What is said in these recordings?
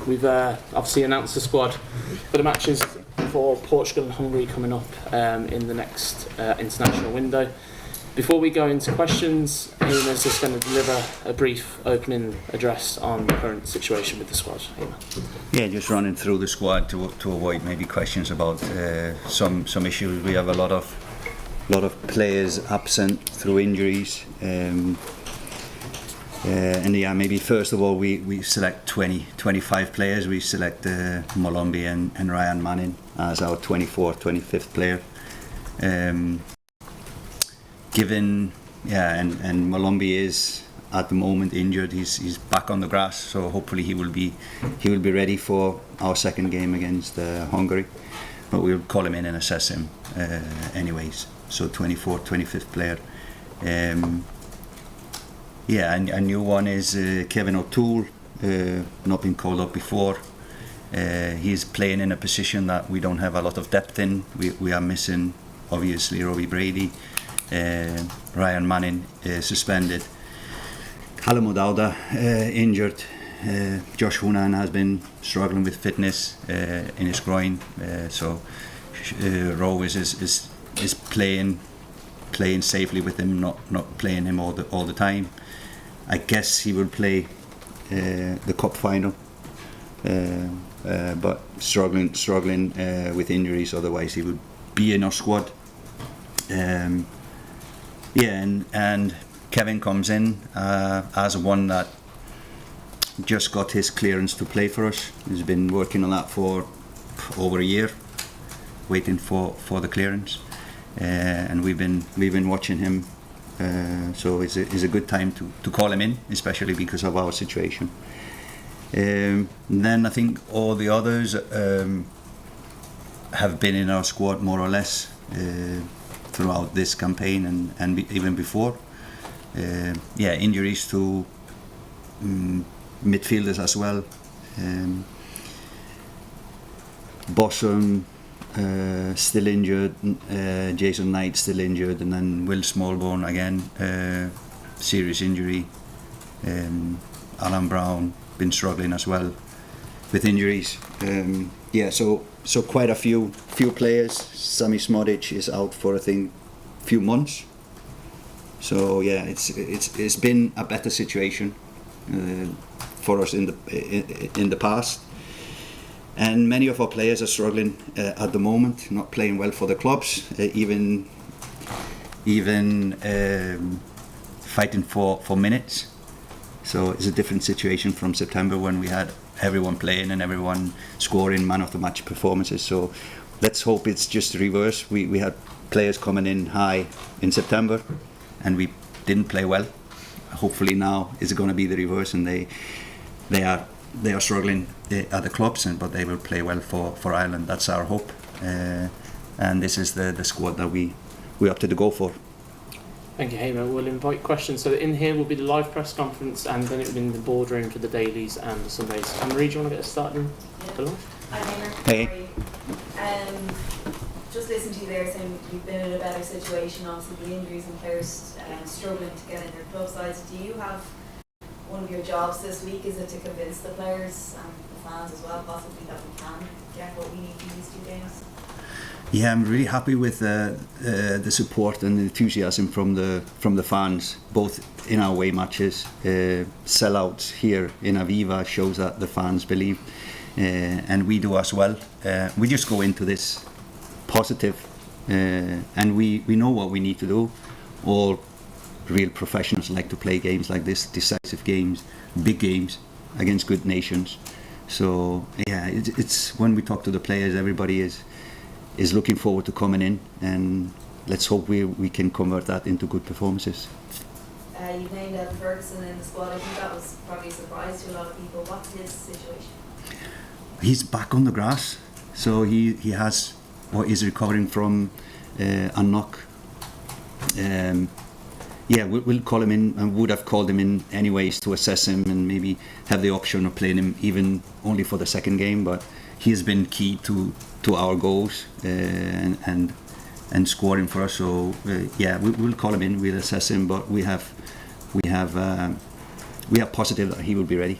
we've obviously announced the squad for the matches for Portugal and Hungary coming up in the next international window. Before we go into questions, Heimir is just going to deliver a brief opening address on the current situation with the squad. Heimir. Yeah, just running through the squad to avoid maybe questions about some issues. We have a lot of players absent through injuries. And yeah, maybe first of all we select 25 players. We select Molombi and Ryan Manning as our 24th, 25th player. And Molombi is at the moment injured. He's back on the grass, so hopefully he will be ready for our second game against Hungary. But we'll call him in and assess him anyways. So 24th, 25th player. And a new one is Kevin O'Toole, not been called up before. He's playing in a position that we don't have a lot of depth in. We are missing, obviously, Robbie Brady. Ryan Manning suspended. Callum O'Dowda injured. Josh Hunan has been struggling with fitness in his groin. So Rowes is playing safely with him, not playing him all the time. I guess he will play the cup final, but struggling with injuries. Otherwise, he would be in our squad. And Kevin comes in as one that just got his clearance to play for us. He's been working on that for over a year, waiting for the clearance, and we've been watching him. So it's a good time to call him in, especially because of our situation. Then I think all the others have been in our squad more or less throughout this campaign and even before. Injuries to midfielders as well. Bossum still injured, Jason Knight still injured, and then Will Smallbone again, serious injury. Alan Brown been struggling as well with injuries. So quite a few players. Sami Smodic is out for I think few months. So yeah, it's been a better situation for us in the past, and many of our players are struggling at the moment, not playing well for the clubs, even fighting for minutes. So it's a different situation from September when we had everyone playing and everyone scoring man of the match performances. So let's hope it's just the reverse. We had players coming in high in September and we didn't play well. Hopefully now it's going to be the reverse, and they are struggling at the clubs, but they will play well for Ireland. That's our hope, and this is the squad that we opted to go for. Thank you, Heimir. We'll invite questions. So in here will be the live press conference, and then it will be in the boardroom for the dailies and the Sundays. Anne-Marie, do you want to get us started? Yeah. Hi, Heimir. Hey. Just listen to you there saying you've been in a better situation, obviously the injuries and players struggling to get in their club sides. Do you have one of your jobs this week? Is it to convince the players and the fans as well, possibly, that we can get what we need in these two games? Yeah, I'm really happy with the support and the enthusiasm from the fans, both in our away matches. Sellouts here in Aviva shows that the fans believe, and we do as well. We just go into this positive, and we know what we need to do. All real professionals like to play games like this, decisive games, big games against good nations. So yeah, it's when we talk to the players, everybody is looking forward to coming in, and let's hope we can convert that into good performances. You've named Ferguson in the squad. I think that was probably a surprise to a lot of people. What's his situation? He's back on the grass, so he has what is recovering from a knock. We'll call him in, and would have called him in anyways to assess him and maybe have the option of playing him even only for the second game. But he has been key to our goals and scoring for us. So we'll call him in, we'll assess him, but we have positive that he will be ready.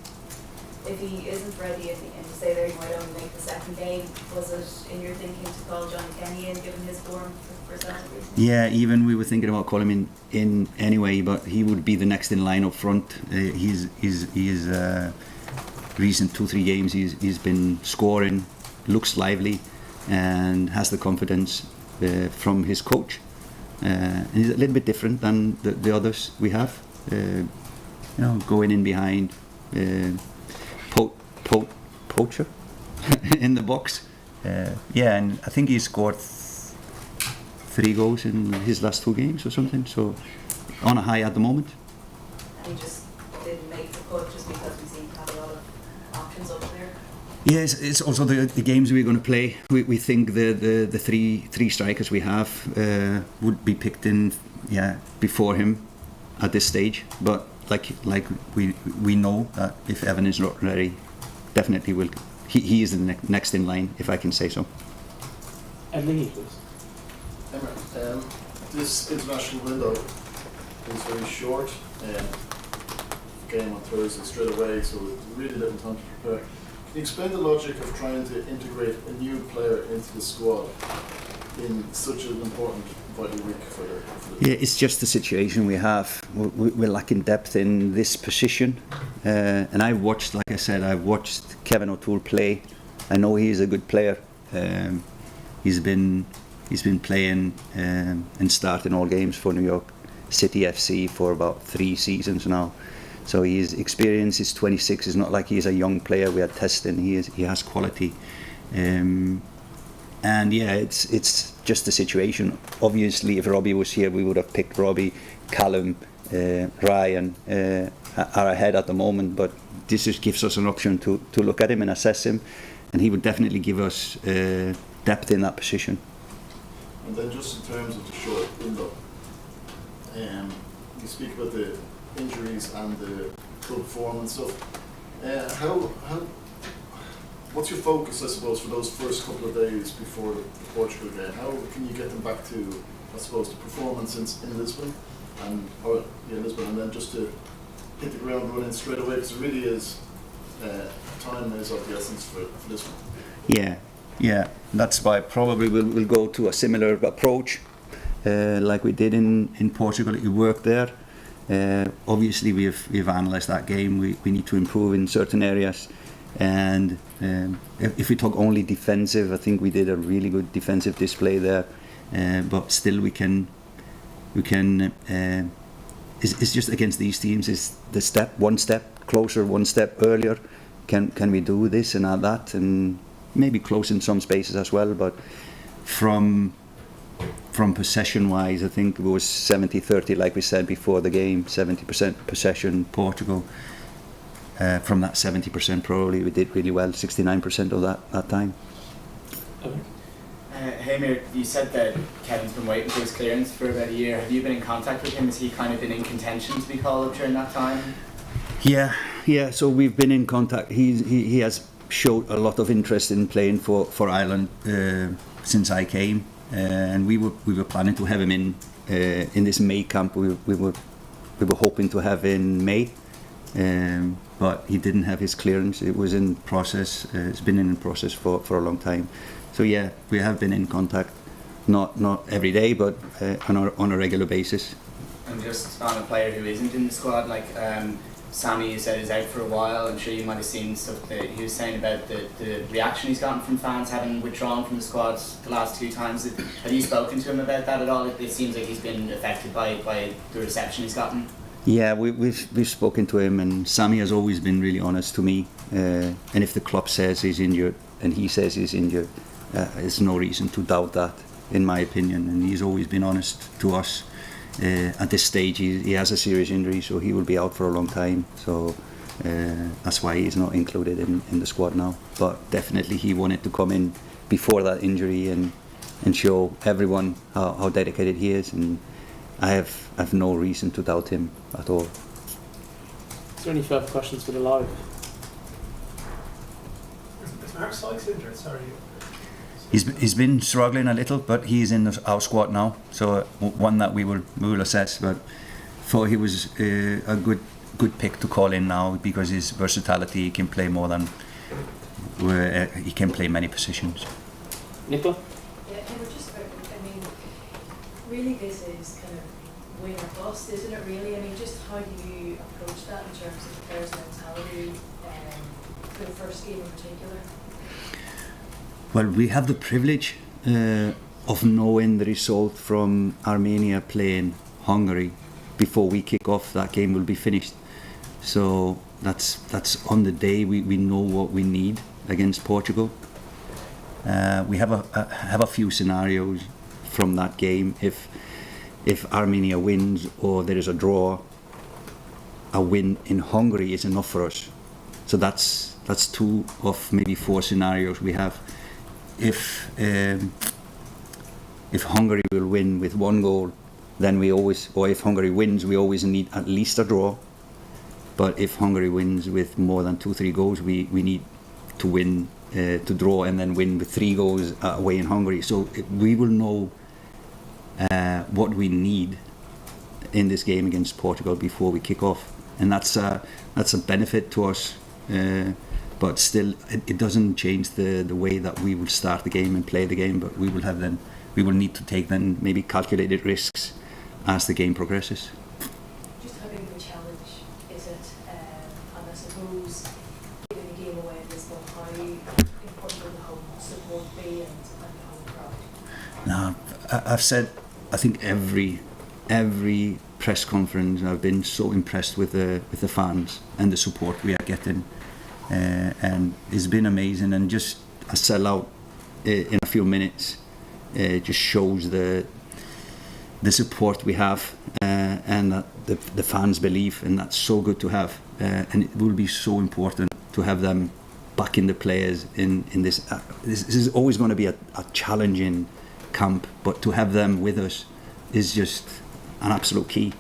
if he isn't ready and you say there he might only make the second game, was it in your thinking to call Johnny Kenny in given his form for Celtic recently? Yeah, even we were thinking about calling him in anyway, but he would be the next in line up front. He's recent 2-3 games he's been scoring, looks lively, and has the confidence from his coach. And he's a little bit different than the others we have. Going in behind, poacher in the box. And I think he scored 3 goals in his last 2 games or something. So on a high at the moment. And he just didn't make the cut just because we seem to have a lot of options up there. Yes, it's also the games we're going to play. We think the three strikers we have would be picked in before him at this stage. But like we know that if Evan is not ready, definitely will. He is the next in line, if I can say so. Ed Leahy, please. Heimir, this international window is very short. Game on Thursday straight away, so really little time to prepare. Can you explain the logic of trying to integrate a new player into the squad in such an important, vital week for the... Yeah, it's just the situation we have. We're lacking depth in this position. And I've watched Kevin O'Toole play. I know he's a good player. He's been playing and starting all games for New York City FC for about 3 seasons now. So his experience is 26. It's not like he's a young player we are testing. He has quality. And yeah, it's just the situation. Obviously, if Robbie was here, we would have picked Robbie. Callum, Ryan are ahead at the moment, but this just gives us an option to look at him and assess him, and he would definitely give us depth in that position. And then just in terms of the short window, you speak about the injuries and the club form and stuff. What's your focus, I suppose, for those first couple of days before the Portugal game? How can you get them back to, I suppose, the performance in Lisbon, and then just to hit the ground running straight away, because it really is time is of the essence for this one. Yeah. That's why probably we'll go to a similar approach, like we did in Portugal. It worked there. Obviously, we've analysed that game. We need to improve in certain areas. And if we talk only defensive, I think we did a really good defensive display there. But still, we can. It's just against these teams. Is the one step closer, one step earlier. Can we do this and add that, and maybe close in some spaces as well? But from possession-wise, I think it was 70-30, like we said before the game. 70% possession, Portugal. From that 70%, probably we did really well. 69% of that time. Okay. Heimir, you said that Kevin's been waiting for his clearance for about a year. Have you been in contact with him? Has he kind of been in contention to be called up during that time? Yeah. So we've been in contact. He has showed a lot of interest in playing for Ireland since I came, and we were planning to have him in this May camp. We were hoping to have in May. But he didn't have his clearance. It was in process. It's been in process for a long time. So yeah, we have been in contact, not every day, but on a regular basis. And just on a player who isn't in the squad, like Sammy, you said is out for a while. I'm sure you might have seen stuff that he was saying about the reaction he's gotten from fans having withdrawn from the squad the last 2 times. Have you spoken to him about that at all? It seems like he's been affected by the reception he's gotten. Yeah, we've spoken to him, and Sammy has always been really honest to me. And if the club says he's injured and he says he's injured, there's no reason to doubt that, in my opinion. And he's always been honest to us. At this stage, he has a serious injury, so he will be out for a long time. So that's why he's not included in the squad now. But definitely, he wanted to come in before that injury and show everyone how dedicated he is. And I have no reason to doubt him at all. Is there any further questions for the live? Is Mark Sykes injured? Sorry. He's been struggling a little, but he's in our squad now. So one that we will assess. But thought he was a good pick to call in now because his versatility, he can play more than he can play many positions. Nicola? Yeah, and we're just, I mean, really this is kind of win or bust, isn't it really? I mean, just how do you approach that in terms of the players' mentality for the first game in particular? Well, we have the privilege of knowing the result from Armenia playing Hungary before we kick off. That game will be finished. So that's on the day we know what we need against Portugal. We have a few scenarios from that game. If Armenia wins or there is a draw, a win in Hungary is enough for us. So that's 2 of maybe 4 scenarios we have. If Hungary will win with 1 goal, then if Hungary wins, we always need at least a draw. But if Hungary wins with more than 2-3 goals, we need to win, to draw and then win with 3 goals away in Hungary. So we will know what we need in this game against Portugal before we kick off, and that's a benefit to us. But still, it doesn't change the way that we will start the game and play the game. But we will need to take then maybe calculated risks as the game progresses. Just how big of a challenge is it? And I suppose, giving the game away in Lisbon, how important will the home support be and the home crowd? Now, I've said, I think every press conference, I've been so impressed with the fans and the support we are getting. And it's been amazing, and just a sellout in a few minutes just shows the support we have and the fans' belief, and that's so good to have. And it will be so important to have them backing the players in this. This is always going to be a challenging camp, but to have them with us is just an absolute key.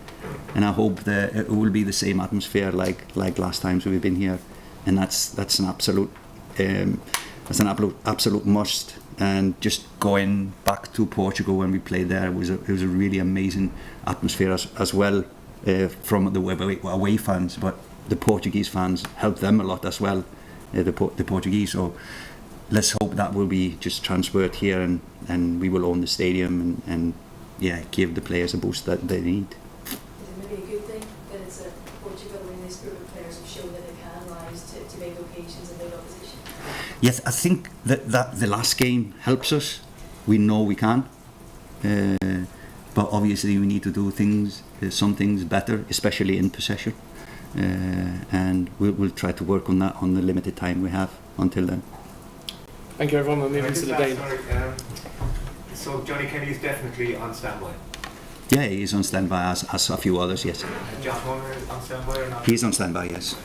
And I hope that it will be the same atmosphere like last times we've been here. And that's an absolute absolute must. And just going back to Portugal when we played there, it was a really amazing atmosphere as well from the away fans, but the Portuguese fans helped them a lot as well, the Portuguese. So let's hope that will be just transferred here, and we will own the stadium and give the players a boost that they need. Is it maybe a good thing that it's Portugal in this group of players have shown that they can rise to big occasions and big opposition? Yes, I think that the last game helps us. We know we can, but obviously we need to do some things better, especially in possession, and we'll try to work on that on the limited time we have until then. Thank you, everyone. We're moving to the game. So Johnny Kenny is definitely on standby. Yeah, he's on standby as a few others, yes. John Moran is on standby or not? He's on standby, yes.